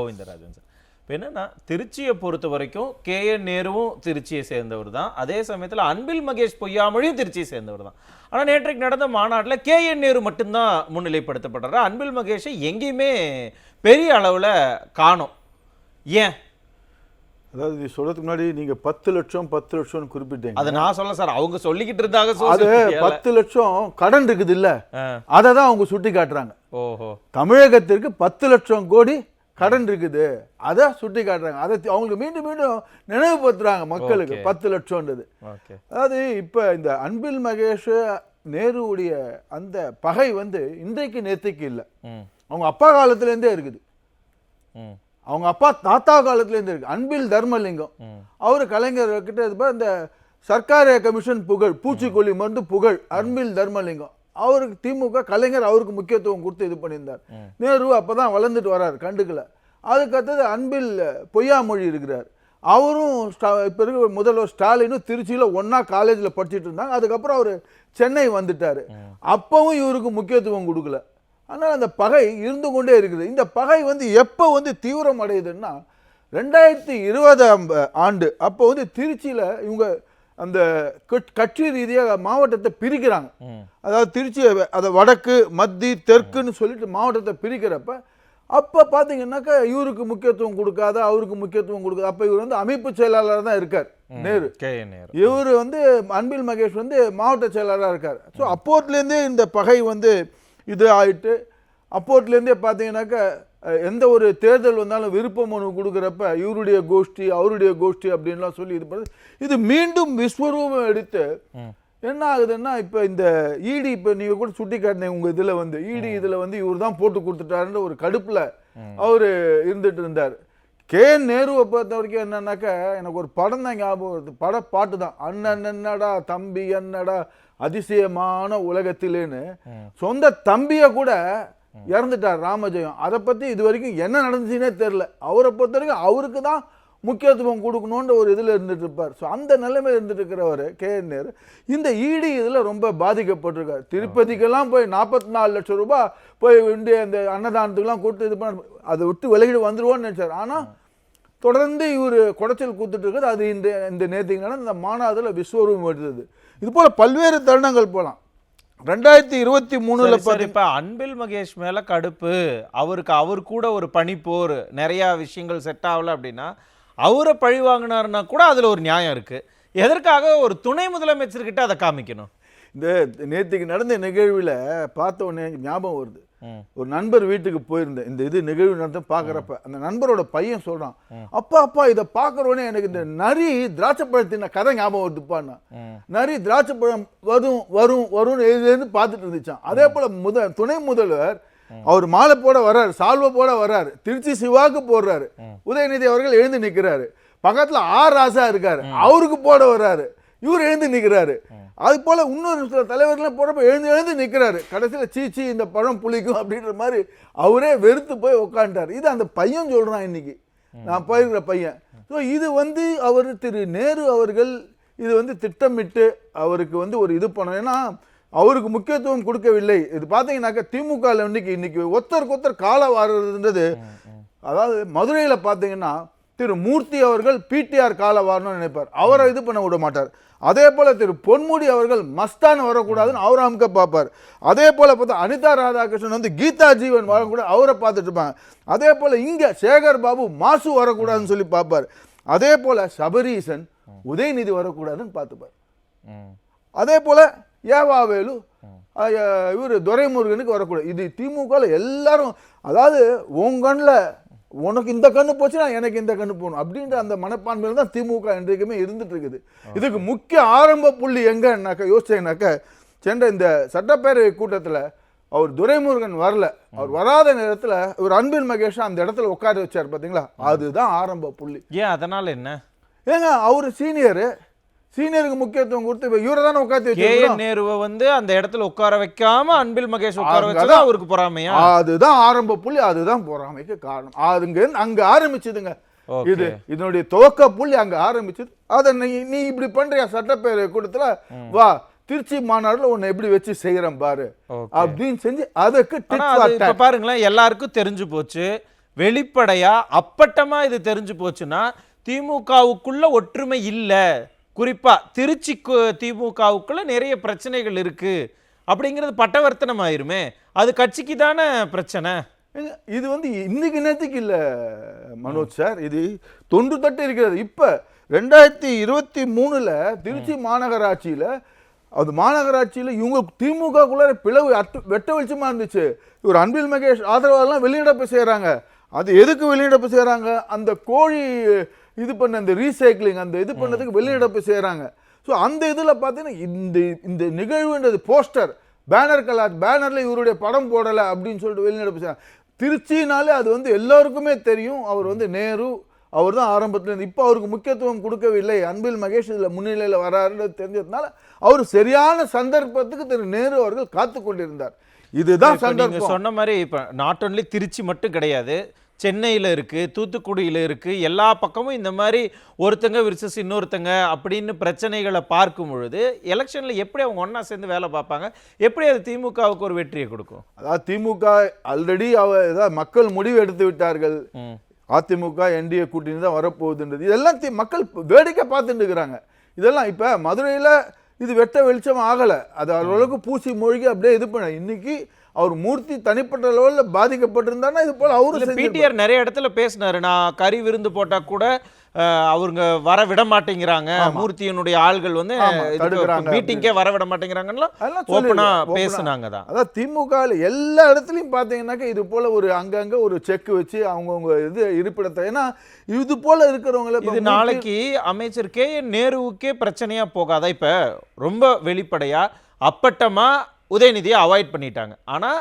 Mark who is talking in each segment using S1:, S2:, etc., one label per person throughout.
S1: Govindarajan sir. இப்போ என்னன்னா, திருச்சியை பொறுத்த வரைக்கும் கேஎன் நேருவும் திருச்சியை சேர்ந்தவர் தான். அதே சமயத்தில் அன்பில் மகேஷ் பொய்யாமொழியும் திருச்சியை சேர்ந்தவர் தான். ஆனால் நேற்றைக்கு நடந்த மாநாட்டில் கேஎன் நேரு மட்டும்தான் முன்னிலைப்படுத்தப்படுறாரு. அன்பில் மகேஷை எங்கேயுமே பெரிய அளவில் காணோம். ஏன்?
S2: அதாவது நீ சொல்றதுக்கு முன்னாடி நீங்க 10 லட்சம் குறிப்பிட்டீங்க.
S1: அதை நான் சொல்ல சார், அவங்க சொல்லிக்கிட்டு இருந்தாங்க.
S2: அது 10 லட்சம் கடன் இருக்குது இல்ல, அதை தான் அவங்க சுட்டி காட்டுறாங்க.
S1: ஓஹோ,
S2: தமிழகத்திற்கு 10 லட்சம் கோடி கடன் இருக்குது, அதை சுட்டி காட்டுறாங்க. அதை அவங்களுக்கு மீண்டும் மீண்டும் நினைவுபடுத்துறாங்க மக்களுக்கு. 10 லட்சம்ன்றது. அதாவது இப்ப இந்த அன்பில் மகேஷ் நேருடைய அந்த பகை இன்றைக்கு நேற்றுக்கு இல்லை, அவங்க அப்பா காலத்துல இருந்தே இருக்குது. அவங்க அப்பா தாத்தா காலத்துலேருந்து இருக்கு. அன்பில் தர்மலிங்கம் அவரு கலைஞர் கிட்ட இந்த சர்க்காரிய கமிஷன் புகழ், பூச்சிக்கொல்லி மருந்து புகழ் அன்பில் தர்மலிங்கம். அவருக்கு திமுக கலைஞர் அவருக்கு முக்கியத்துவம் கொடுத்து இது பண்ணியிருந்தார். நேரு அப்பதான் வளர்ந்துட்டு வர்றாரு, கண்டுக்கல. அதுக்கடுத்தது அன்பில் பொய்யாமொழி இருக்கிறார். அவரும் இப்போ இருக்க முதல்வர் ஸ்டாலினும் திருச்சியில் ஒன்னா காலேஜில் படிச்சுட்டு இருந்தாங்க. அதுக்கப்புறம் அவர் சென்னை வந்துட்டாரு. அப்பவும் இவருக்கு முக்கியத்துவம் கொடுக்கல. ஆனால் அந்த பகை இருந்து கொண்டே இருக்குது. இந்த பகை எப்போ தீவிரம் அடையுதுன்னா 2020 ஆண்டு அப்போ திருச்சியில் இவங்க அந்த கட்சி ரீதியாக மாவட்டத்தை பிரிக்கிறாங்க. அதாவது திருச்சியை அதை வடக்கு மத்தி தெற்குன்னு சொல்லிட்டு மாவட்டத்தை பிரிக்கிறப்ப அப்போ பார்த்தீங்கன்னாக்கா இவருக்கு முக்கியத்துவம் கொடுக்காத, அவருக்கு முக்கியத்துவம் கொடுக்காது. அப்போ இவர் அமைப்பு செயலாளர் தான் இருக்கார் நேரு. இவர் அன்பில் மகேஷ் மாவட்ட செயலாளராக இருக்கார். ஸோ அப்போட்லேருந்தே இந்த பகை இது ஆயிட்டு அப்போட்லேருந்தே பார்த்தீங்கன்னாக்கா எந்த ஒரு தேர்தல் வந்தாலும் விருப்ப மனு கொடுக்குறப்ப இவருடைய கோஷ்டி அவருடைய கோஷ்டி அப்படின்லாம் சொல்லி இது பண்ணது. இது மீண்டும் விஸ்வரூபம் எடுத்து என்ன ஆகுதுன்னா, இப்போ இந்த இடி இப்போ நீங்கள் கூட சுட்டி காட்டினீங்க உங்கள் இதில் இடி இதில் இவர் தான் போட்டு கொடுத்துட்டாருன்ற ஒரு கடுப்பில் அவர் இருந்துட்டு இருந்தார். கேஎன் நேருவை பொறுத்த வரைக்கும் என்னன்னாக்கா எனக்கு ஒரு படம் தான் ஞாபகம் வருது. பாட்டு தான், அண்ணன் என்னடா தம்பி என்னடா அதிசயமான உலகத்திலேன்னு சொந்த தம்பியை கூட இறந்துட்டார் ராமஜெயம். அதை பற்றி இது வரைக்கும் என்ன நடந்துச்சுன்னே தெரியல. அவரை பொறுத்த வரைக்கும் அவருக்கு தான் முக்கியத்துவம் கொடுக்கணுன்ற ஒரு இதில் இருந்துட்டு இருப்பார். ஸோ அந்த நிலைமையில் இருந்துட்டு இருக்கிறவர் கேஎன் நேரு இந்த இடி இதில் ரொம்ப பாதிக்கப்பட்டிருக்கார். திருப்பதிக்கெல்லாம் போய் 44 லட்சம் ரூபாய் போய் அந்த அன்னதானத்துக்கெல்லாம் கொடுத்து இது பண்ண அதை விட்டு விலகிட்டு வந்துடுவோன்னு நினைச்சார். ஆனால் தொடர்ந்து இவர் குடைச்சல் கொடுத்துட்டு இருக்காரு. அது இந்த நேற்றுக்கு நடந்த இந்த மாநாட்டில் விஸ்வரூபம் எடுத்தது. இது போல பல்வேறு தருணங்கள் போகலாம். 2023
S1: இப்ப அன்பில் மகேஷ் மேல கடுப்பு, அவர் கூட ஒரு பனிப்போர், நிறைய விஷயங்கள் செட் ஆகல அப்படின்னா அவரை பழி வாங்கினாருன்னா கூட அதுல ஒரு நியாயம் இருக்கு. எதற்காக ஒரு துணை முதலமைச்சர்கிட்ட அதை காமிக்கணும்?
S2: இந்த நேற்றுக்கு நடந்த நிகழ்வில் பார்த்த உடனே ஞாபகம் வருது. ஒரு நண்பர் வீட்டுக்கு போயிருந்தேன். இந்த இது நிகழ்வு நடந்து பார்க்குறப்ப அந்த நண்பரோட பையன் சொல்றான், அப்பா இதை பார்க்குறோன்னே எனக்கு இந்த நரி திராட்சை பழத்தின கதை ஞாபகம் வருதுப்பான்னா. நரி திராட்சை பழம் வரும் வரும் வரும்னு எழுதுலேருந்து பார்த்துட்டு இருந்துச்சான். அதே போல துணை முதல்வர் அவர் மாலை போட வர்றாரு, சால்வை போட வர்றாரு, திருச்சி சிவாக்கு போடுறாரு. உதயநிதி அவர்கள் எழுந்து நிற்கிறாரு. பக்கத்துல ராசா இருக்காரு, அவருக்கு போட வர்றாரு, இவர் எழுந்து நிற்கிறாரு. அது போல இன்னொரு சில தலைவர்கள்லாம் போறப்ப எழுந்து நிற்கிறாரு. கடைசியில் சீச்சி இந்த பழம் புளிக்கும் அப்படின்ற மாதிரி அவரே வெறுத்து போய் உட்காந்துட்டார். இது அந்த பையன் சொல்றான், இன்னைக்கு நான் போயிருக்கிற பையன். ஸோ இது அவர் திரு நேரு அவர்கள் இது திட்டமிட்டு அவருக்கு ஒரு இது பண்ணணும். ஏன்னா அவருக்கு முக்கியத்துவம் கொடுக்கவில்லை. இது பார்த்தீங்கன்னாக்கா திமுக இன்னைக்கு ஒருத்தருக்கு கால வாரதுன்றது, அதாவது மதுரையில் பார்த்தீங்கன்னா திரு மூர்த்தி அவர்கள் பிடிஆர் கால வாரணும்னு நினைப்பார், அவரை இது பண்ண விட மாட்டார். அதே போல திரு பொன்முடி அவர்கள் மஸ்தான் வரக்கூடாதுன்னு அவர் அமுக்க பார்ப்பார். அதே போல பார்த்தா அனிதா ராதாகிருஷ்ணன் கீதா ஜீவன் வரக்கூட அவரை பார்த்துட்டு இருப்பாங்க. அதே போல இங்க சேகர் பாபு மாசு வரக்கூடாதுன்னு சொல்லி பார்ப்பார். அதே போல சபரீசன் உதயநிதி வரக்கூடாதுன்னு பார்த்துப்பார். அதே போல ஏவாவேலு இவர் துரைமுருகனுக்கு வரக்கூடாது. இது திமுக எல்லாரும், அதாவது உன் கண்ணில் உனக்கு இந்த கண்ணு போச்சுன்னா எனக்கு இந்த கண்ணு போகணும் அப்படின்ற அந்த மனப்பான்மையில் தான் திமுக இன்றைக்குமே இருந்துட்டு இருக்குது. இதுக்கு முக்கிய ஆரம்ப புள்ளி எங்கன்னாக்கா யோசிச்சேன்னாக்கா, சென்ற இந்த சட்டப்பேரவை கூட்டத்தில் அவர் துரைமுருகன் வரல. அவர் வராத நேரத்தில் இவர் அன்பில் மகேஷ் அந்த இடத்துல உட்கார வச்சார் பார்த்தீங்களா, அதுதான் ஆரம்ப புள்ளி.
S1: ஏன் அதனால என்ன?
S2: ஏங்க அவர் சீனியருக்கு முக்கியத்துவம் கொடுத்து இவரை தானே உட்காந்து
S1: வச்சு நேருவை அந்த இடத்துல உட்கார வைக்காம அன்பில் மகேஷ் உட்கார வச்சா அவருக்கு பொறாமையா?
S2: அதுதான் ஆரம்ப புள்ளி, அதுதான் பொறாமைக்கு காரணம். அங்க ஆரம்பிச்சதுங்க. இதனுடைய துவக்க புள்ளி அங்க ஆரம்பிச்சது. அதை நீ இப்படி பண்றியா சட்டப்பேரவை கூட்டத்துல, வா திருச்சி மாநாடுல உன்னை எப்படி வச்சு செய்யறேன் பாரு அப்படின்னு செஞ்சு அதுக்கு
S1: பாருங்களேன், எல்லாருக்கும் தெரிஞ்சு போச்சு. வெளிப்படையா அப்பட்டமா இது தெரிஞ்சு போச்சுன்னா திமுகவுக்குள்ள ஒற்றுமை இல்லை, குறிப்பா திருச்சி திமுகவுக்குள்ள நிறைய பிரச்சனைகள் இருக்கு அப்படிங்கிறது பட்டவர்த்தனம் ஆயிருமே. அது கட்சிக்கு தானே பிரச்சனை.
S2: இது வந்து இன்னைக்கு நேரத்துக்கு இல்ல மனோஜ் சார், இது தொன்று தட்டு இருக்கிறது. இப்ப 2023 திருச்சி மாநகராட்சியில அது மாநகராட்சியில இவங்க திமுகக்குள்ள பிளவு வெட்ட வெளிச்சமா இருந்துச்சு. இவர் அன்பில் மகேஷ் ஆதரவாளர்லாம் வெளிநடப்பு செய்யறாங்க. அது எதுக்கு வெளிநடப்பு செய்யறாங்க? அந்த கோழி இது பண்ண அந்த ரீசைக்கிளிங் அந்த இது பண்ணதுக்கு வெளிநடப்பு செய்யறாங்க. ஸோ அந்த இதில் பார்த்தீங்கன்னா இந்த நிகழ்வுன்றது போஸ்டர் பேனர்ல இவருடைய படம் போடலை அப்படின்னு சொல்லிட்டு வெளிநடப்பு செய்யறாங்க. திருச்சினாலே அது வந்து எல்லாருக்குமே தெரியும். அவர் வந்து நேரு அவர் தான் ஆரம்பத்தில். இப்போ அவருக்கு முக்கியத்துவம் கொடுக்கவில்லை. அன்பில் மகேஷ் இதில் முன்னிலையில் வராருன்னு தெரிஞ்சதுனால அவர் சரியான சந்தர்ப்பத்துக்கு திரு நேரு அவர்கள் காத்து கொண்டிருந்தார். இதுதான் சந்தர்ப்பம்.
S1: சொன்ன மாதிரி இப்போ நாட் ஒன்லி திருச்சி மட்டும் கிடையாது, சென்னையில் இருக்கு, தூத்துக்குடியில் இருக்கு, எல்லா பக்கமும் இந்த மாதிரி ஒருத்தங்க விர்சஸ் இன்னொருத்தங்க அப்படின்னு பிரச்சனைகளை பார்க்கும் பொழுது எலெக்ஷன்ல எப்படி அவங்க ஒன்னா சேர்ந்து வேலை பார்ப்பாங்க? எப்படி அது திமுகவுக்கு ஒரு வெற்றியை கொடுக்கும்?
S2: அதாவது திமுக ஆல்ரெடி மக்கள் முடிவு எடுத்து விட்டார்கள். அதிமுக என்டிஏ கூட்டணி தான் வரப்போகுதுன்றது இதெல்லாம் மக்கள் வேடிக்கை பார்த்துட்டு இருக்கிறாங்க. இதெல்லாம் இப்போ மதுரையில் இது வெட்ட வெளிச்சம் ஆகலை. அது அளவுக்கு பூசி மூழ்கி அப்படியே இது பண்ண. இன்னைக்கு அவர் மூர்த்தி தனிப்பட்ட லெவலில் பாதிக்கப்பட்டிருந்தாருன்னா இது போல அவரு
S1: பிடிஆர் நிறைய இடத்துல பேசினாரு. நான் கறி விருந்து போட்டா கூட அவருங்க வர விட மாட்டேங்கிறாங்க, மூர்த்தியினுடைய ஆள்கள் வந்து மீட்டிங்கே வர விட மாட்டேங்கிறாங்கன்னா ஓப்பனா பேசுனாங்க தான்.
S2: அதான் திமுக எல்லா இடத்துலையும் பார்த்தீங்கன்னாக்கா இது போல ஒரு அங்கங்க ஒரு செக் வச்சு அவங்கவுங்க இது இருப்பிடத்தை, ஏன்னா இது போல இருக்கிறவங்கள
S1: இது நாளைக்கு அமைச்சர் KN நேருவுக்கே பிரச்சனையா போகாதா? இப்ப ரொம்ப வெளிப்படையா அப்பட்டமா உதயநிதியை அவாய்ட் பண்ணிட்டாங்க. ஆனா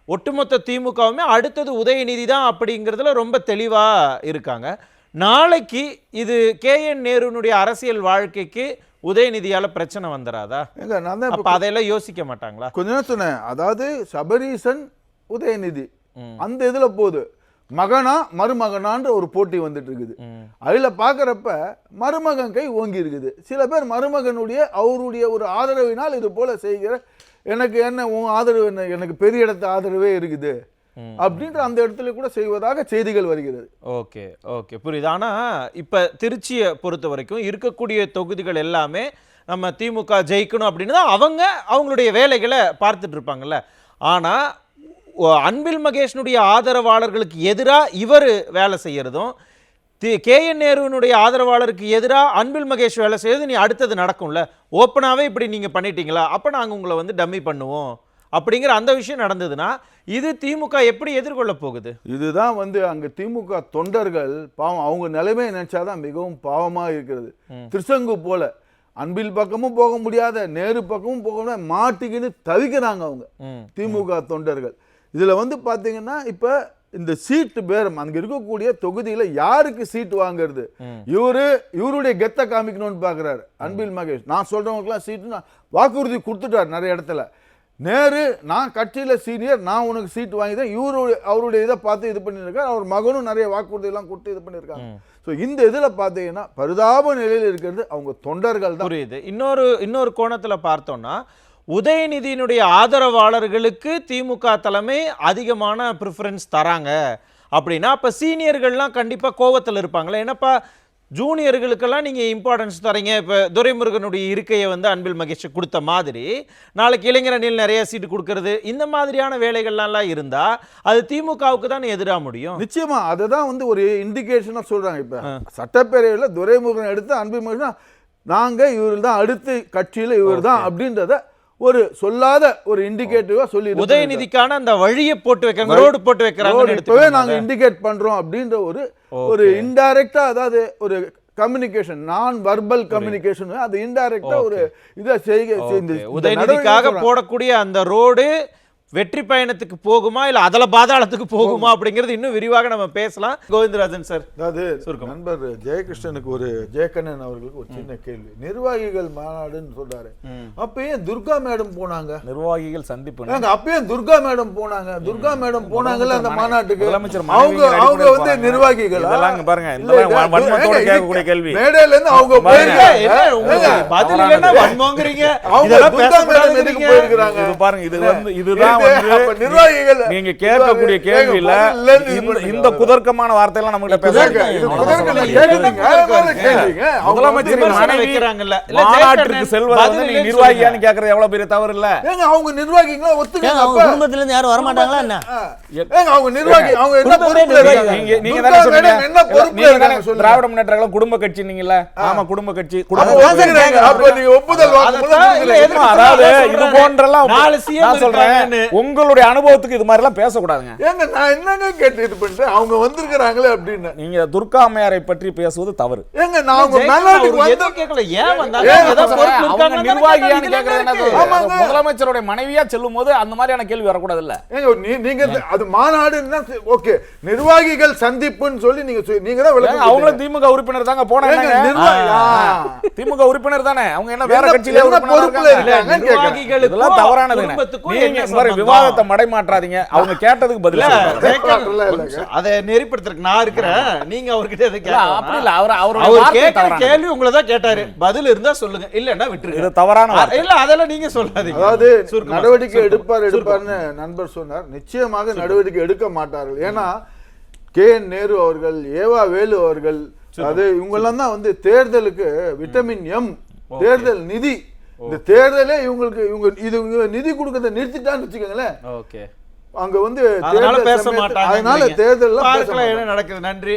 S1: ஒட்டுமொத்த திமுகவுமே அடுத்தது உதயநிதி தான் அப்படிங்கிறதுல ரொம்ப தெளிவா இருக்காங்க. நாளைக்கு இது KN நேருனுடைய அரசியல் வாழ்க்கைக்கு உதயநிதியால பிரச்சனை வந்துடாதா? அப்ப அதையெல்லாம் யோசிக்க மாட்டாங்களா?
S2: கொஞ்ச நேரம் சொன்னேன். அதாவது சபரீசன் உதயநிதி அந்த இதுல போகுது, மகனா மருமகனான்ற ஒரு போட்டி வந்துட்டு இருக்குது. அதுல பாக்குறப்ப மருமகன் கை ஓங்கி இருக்குது. சில பேர் மருமகனுடைய அவருடைய ஒரு ஆதரவினால் இது போல செய்கிற, எனக்கு என்ன உன் ஆதரவு என்ன, எனக்கு பெரிய இடத்து ஆதரவே இருக்குது அப்படின்ற அந்த இடத்துல கூட செய்வதாக செய்திகள் வருகிறது.
S1: ஓகே ஓகே புரியுது. ஆனா இப்ப திருச்சியை பொறுத்த வரைக்கும் இருக்கக்கூடிய தொகுதிகள் எல்லாமே நம்ம திமுக ஜெயிக்கணும் அப்படின்னு தான் அவங்களுடைய வேலைகளை பார்த்துட்டு இருப்பாங்கல்ல. ஆனா அன்பில் மகேஷனுடைய ஆதரவாளர்களுக்கு எதிராக இவர் வேலை செய்யறதும் KN நேருனுடைய ஆதரவாளருக்கு எதிராக அன்பில் மகேஷ் வேலை செய்யறது நீ அடுத்தது நடக்கும்ல. ஓப்பனாவே இப்படி நீங்க பண்ணிட்டீங்களா, அப்ப நாங்க உங்களை வந்து டம்மி பண்ணுவோம் அப்படிங்கிற அந்த விஷயம் நடந்ததுன்னா இது திமுக எப்படி எதிர்கொள்ள போகுது?
S2: இதுதான் வந்து அங்க திமுக தொண்டர்கள் பாவம், அவங்க நிலைமையை நினைச்சாதான் மிகவும் பாவமா இருக்கிறது. திருச்செங்கு போல அன்பில் பக்கமும் போக முடியாத, நேரு பக்கமும் போக முடியாத, மாட்டிக்கின்னு தவிக்கிறாங்க அவங்க திமுக தொண்டர்கள். இதுல வந்து பாத்தீங்கன்னா இப்ப இந்த சீட்டு பேரம் அங்க இருக்கக்கூடிய தொகுதியில யாருக்கு சீட்டு வாங்குறது, இவருடைய கெத்த காமிக்கணும்னு பாக்குறாரு அன்பில் மகேஷ். நான் சொல்றவங்களுக்குலாம் சீட்டு வாக்குறுதி கொடுத்துட்டார் நிறைய இடத்துல. நேரு நான் கட்சியில சீனியர், நான் உனக்கு சீட்டு வாங்கிதான் அவருடைய இதை பார்த்து இது பண்ணியிருக்காரு. அவர் மகனும் நிறைய வாக்குறுதி எல்லாம் கொடுத்து இது பண்ணியிருக்காங்க. ஸோ இந்த இதுல பார்த்தீங்கன்னா பரிதாப நிலையில் இருக்கிறது அவங்க தொண்டர்கள் தான்.
S1: புரியுது. இன்னொரு கோணத்துல பார்த்தோம்னா உதயநிதியினுடைய ஆதரவாளர்களுக்கு திமுக தலைமை அதிகமான ப்ரிஃபரன்ஸ் தராங்க அப்படின்னா அப்ப சீனியர்கள்லாம் கண்டிப்பா கோவத்தில் இருப்பாங்களே. என்னப்பா ஜூனியர்களுக்கெல்லாம் நீங்கள் இம்பார்ட்டன்ஸ் தரீங்க. இப்போ துரைமுருகனுடைய இருக்கையை வந்து அன்பில் மகேஷ் கொடுத்த மாதிரி நாளைக்கு இளைஞரணியில் நிறைய சீட்டு கொடுக்கறது, இந்த மாதிரியான வேலைகள்லாம் இருந்தால் அது திமுகவுக்கு தான் எதிராக முடியும்.
S2: நிச்சயமா அதை தான் வந்து ஒரு இண்டிகேஷனாக சொல்கிறாங்க. இப்போ சட்டப்பேரவையில் துரைமுருகன் எடுத்து அன்பில் மகேஷ் நாங்கள் இவர் தான் அடுத்து கட்சியில் இவர் தான் அப்படின்றத ஒரு சொல்லாத ஒரு இண்டிகேட்டிவா சொல்லி
S1: உதயநிதிக்கான அந்த வழியை போட்டு வைக்கிறாங்க, ரோடு போட்டு வைக்கிறாங்க.
S2: இப்பவே நாங்க இண்டிகேட் பண்றோம் அப்படின்ற ஒரு இன்டைரக்டா, அதாவது ஒரு கம்யூனிகேஷன், நான் வர்பல் கம்யூனிகேஷன், அது இன்டைரக்டா ஒரு இதை செய்ய.
S1: உதயநிதிக்காக போடக்கூடிய அந்த ரோடு வெற்றி பயணத்துக்கு போகுமா இல்ல அதல பாதாளத்துக்கு போகுமா அப்படிங்கிறது இன்னும் விரிவாக நம்ம பேசலாம். கோவிந்தராஜன் சார்,
S2: அதாவது நண்பர் ஜெயகிருஷ்ணனுக்கு ஒரு ஜெயக்கண்ணன் அவர்களுக்கு ஒரு சின்ன கேள்வி. நிர்வாகிகள் மாநாடுன்னு சொல்றாரு, அப்பயே துர்கா மேடம் போனாங்க,
S3: நிர்வாகிகள் சந்திப்பு,
S2: அப்பயே துர்கா மேடம் போனாங்க. துர்கா மேடம் போனாங்கல்ல அந்த மாநாட்டுக்கு, அவங்க வந்து நிர்வாகிகள்
S3: பாருங்க. கேட்கக்கூடிய கேள்வி
S2: மேடையில இருந்து அவங்க போயிருக்காங்க.
S3: பாருங்க, இதுதான் வந்து
S2: அப்ப நிர்வாகிகள்
S3: நீங்க கேட்கக்கூடிய கேள்வியில இந்த குதர்க்கமான வார்த்தையெல்லாம் நம்ம கிட்ட பேசுறாங்க. முதலமைச்சரின் மனைவி மாநாட்டிற்கு செல்வதை வந்து நீங்க நிர்வாகியான்னு கேக்குறது எவ்வளவு பெரிய தவறு இல்ல?
S2: அவங்க நிர்வாகிகளா ஒத்துக்க
S4: குடும்பத்துல இருந்து யாரும் வர மாட்டாங்களா என்ன?
S2: அவங்க நிர்வாகி அவங்க என்ன பொறுப்புல இருக்காங்க?
S3: நீங்க தானே சொன்னீங்க
S2: என்ன பொறுப்புல இருக்காங்க சொல்லுங்க.
S3: திராவிட முன்னேற்ற கழகம் குடும்ப கட்சி நீங்கல்ல? ஆமா குடும்ப கட்சி.
S2: அப்ப நீங்க ஒப்புதல் வாக்குமூலம்
S3: அதாவது இது போன்றெல்லாம்
S1: 4 CM
S3: நான் சொல்றேன், உங்களுடைய அனுபவத்துக்கு இது மாதிரி எல்லாம் பேசக்கூடாதுங்க.
S2: ஏங்க நான் என்னங்க கேட்டு இது பண்றேன்? அவங்க வந்திருக்காங்களே அப்படின்னு.
S3: நீங்க துர்கா அம்மையாரை பற்றி பேசுவது தவறு.
S2: ஏங்க நான் அவங்க மேலாட்டுக்கு வந்து
S1: கேட்கல, ஏன் வந்தாங்க? ஏதோ பொறுப்பு
S3: அவங்க
S1: இருக்காங்கன்னு
S3: நிர்வாகியான்னு
S1: கேட்கறது
S3: கேக்குறது என்னது?
S2: ஆமாங்க.
S3: முதலமைச்சருடைய மனைவியா செல்லும் போது அந்த மாதிரியான கேள்வி வரக்கூடாது இல்ல?
S2: ஏங்க நீங்க அது மாநாடுன்னா ஓகே, நிர்வாகிகள் சந்திப்புன்னு சொல்லி நீங்க தான் விளக்கம்
S3: அவங்களும் திமுக உறுப்பினர் தாங்க போனாங்க. திமுக உறுப்பினர் தானே, அவங்க என்ன வேற கட்சியில
S2: பொறுப்புல இருக்காங்க கேக்குறாங்க.
S3: இதெல்லாம் தவறானது. நீங்க இந்த மாதிரி விவாதத்தை மடைமாற்றாதீங்க. அவங்க கேட்டதுக்கு பதிலா
S1: அதை நெறிப்படுத்துறதுக்கு நான் இருக்கிறேன். நீங்க அவர்கிட்ட எதை கேட்கலாம்?
S3: அப்படி இல்ல,
S1: அவர் கேட்கிற கேள்வி உங்களை தான் கேட்டாரு. பதில் இருந்தா சொல்லுங்க, இல்லன்னா விட்டுருங்க.
S3: இது தவறான வார்த்தை.
S1: இல்ல அதெல்லாம் நீங்க சொல்லாதீங்க.
S2: அதாவது நடவடிக்கை எடுப்பார்னு நண்பர் சொன்னார். நிச்சயமாக நடவடிக்கை எடுக்க மாட்டார்கள். ஏன்னா KN நேரு அவர்கள், ஏவா வேலு அவர்கள், அது இவங்கெல்லாம் தான் வந்து தேர்தலுக்கு விட்டமின் M தேர்தல் நிதி, இந்த தேர்தலே இவங்க நிதி கொடுக்கறத நிறுத்திட்டான்னு வச்சுக்கோங்களேன்.
S1: ஓகே,
S2: அங்க வந்து
S1: அதனால பேச மாட்டாங்க.
S2: அதனால தேர்தல்
S1: பார்க்கலாம் என்ன நடக்குது. நன்றி.